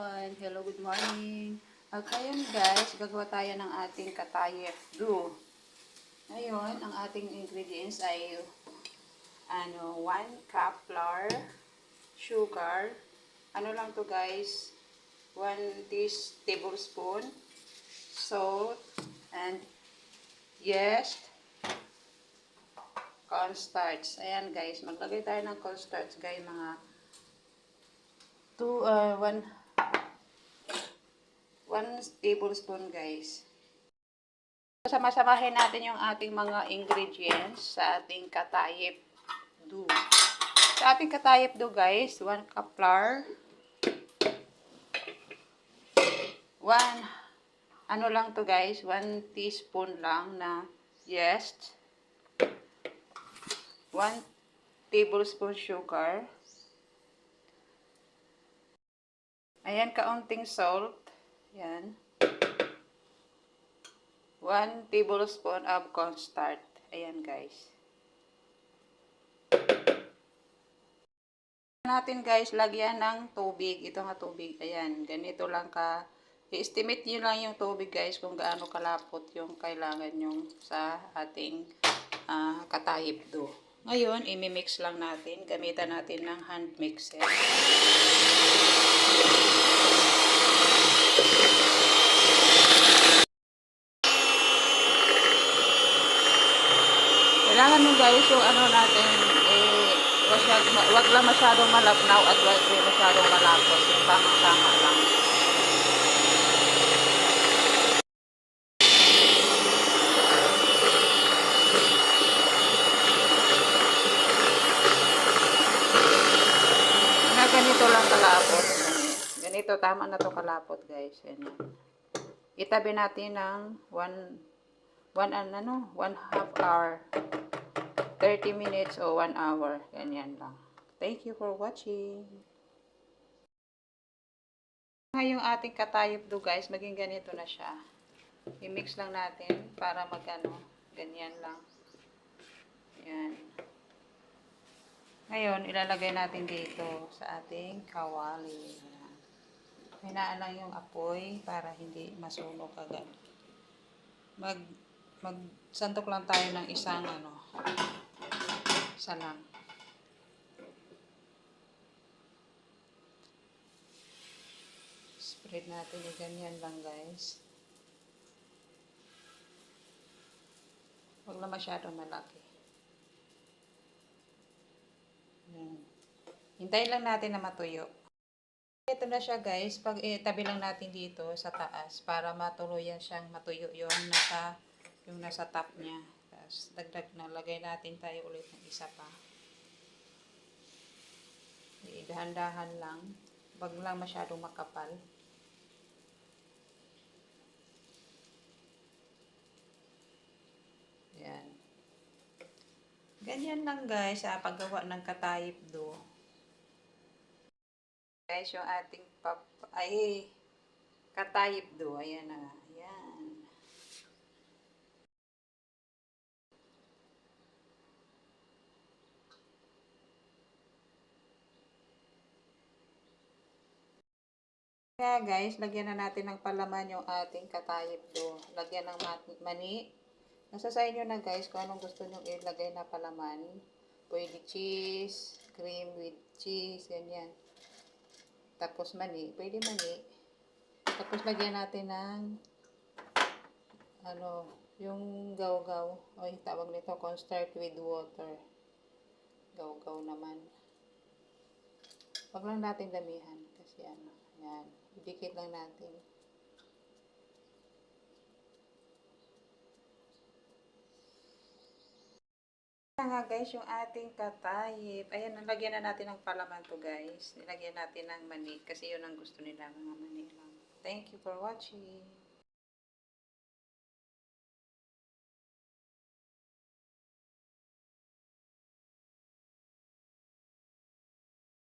Ayun, hello, good morning. Ngayon guys, gagawa tayo ng ating katayef do. Ngayon, ang ating ingredients ay 1 cup flour, sugar, ano lang to guys, 1 tablespoon, salt, and yeast, cornstarch. Ayan guys, maglagay tayo ng cornstarch guys, mga 1 tablespoon guys. Sama-samahin natin yung ating mga ingredients sa ating katayef do. Sa ating katayef do guys, 1 cup flour, 1 ano lang to guys, 1 teaspoon lang na yeast, 1 tablespoon sugar, ayan, kaunting salt, yan, 1 tablespoon of cornstarch. Ayan guys. Natin guys, lagyan ng tubig. Ito nga tubig. Ayan, ganito lang ka. I-estimate nyo lang yung tubig guys kung gaano kalapot yung kailangan nyo sa ating katayef do. Ngayon, imimix lang natin. Gamitan natin ng hand mixer. Kailangan nyo guys yung ano natin, wag lang masyadong malabnaw at wag din masyadong malapot. Yung tamang-tama lang. Na ganito lang kalapot. Ganito, tama na to kalapot guys. Yan. Itabi natin ng 1/2 hour. 30 minutes o 1 hour. Ganyan lang. Thank you for watching. Ngayong ating katayef do guys, maging ganito na siya. I-mix lang natin para magano, ganyan lang. Yan. Ngayon, ilalagay natin dito sa ating kawali. Hinaan lang yung apoy para hindi masunog agad. Magsantok lang tayo ng isang isa lang. Spread natin yung ganyan lang guys. Huwag lang masyadong malaki. Hintayin lang natin na matuyo. Ito na siya guys. Pag itabi lang natin dito sa taas para matuluyan siyang matuyo yung nasa top niya. Tapos dagdag na, lagay natin tayo ulit ng isa pa. Dahan-dahan lang. Wag lang masyadong makapal. Yan. Ganyan lang guys sa paggawa ng katayef do. Guys, yung ating katayef do. Ayan na. Ayan. Kaya guys, lagyan na natin ng palaman yung ating katayef do. Lagyan ng mani. Nasa sa inyo na guys kung anong gusto nyo ilagay na palaman. Pwede cheese, cream with cheese, ganyan. Tapos mani, pwede mani. Tapos lagyan natin ng yung gaw-gaw. O tawag nito, cornstarch with water. Gaw-gaw naman. Wag lang natin damihan kasi yan. Idikit lang natin. Nga guys, yung ating katayef. Ayan, nalagyan na natin ng palaman to guys. Nilagyan natin ng mani kasi yun ang gusto nila, mga mani lang. Thank you for watching.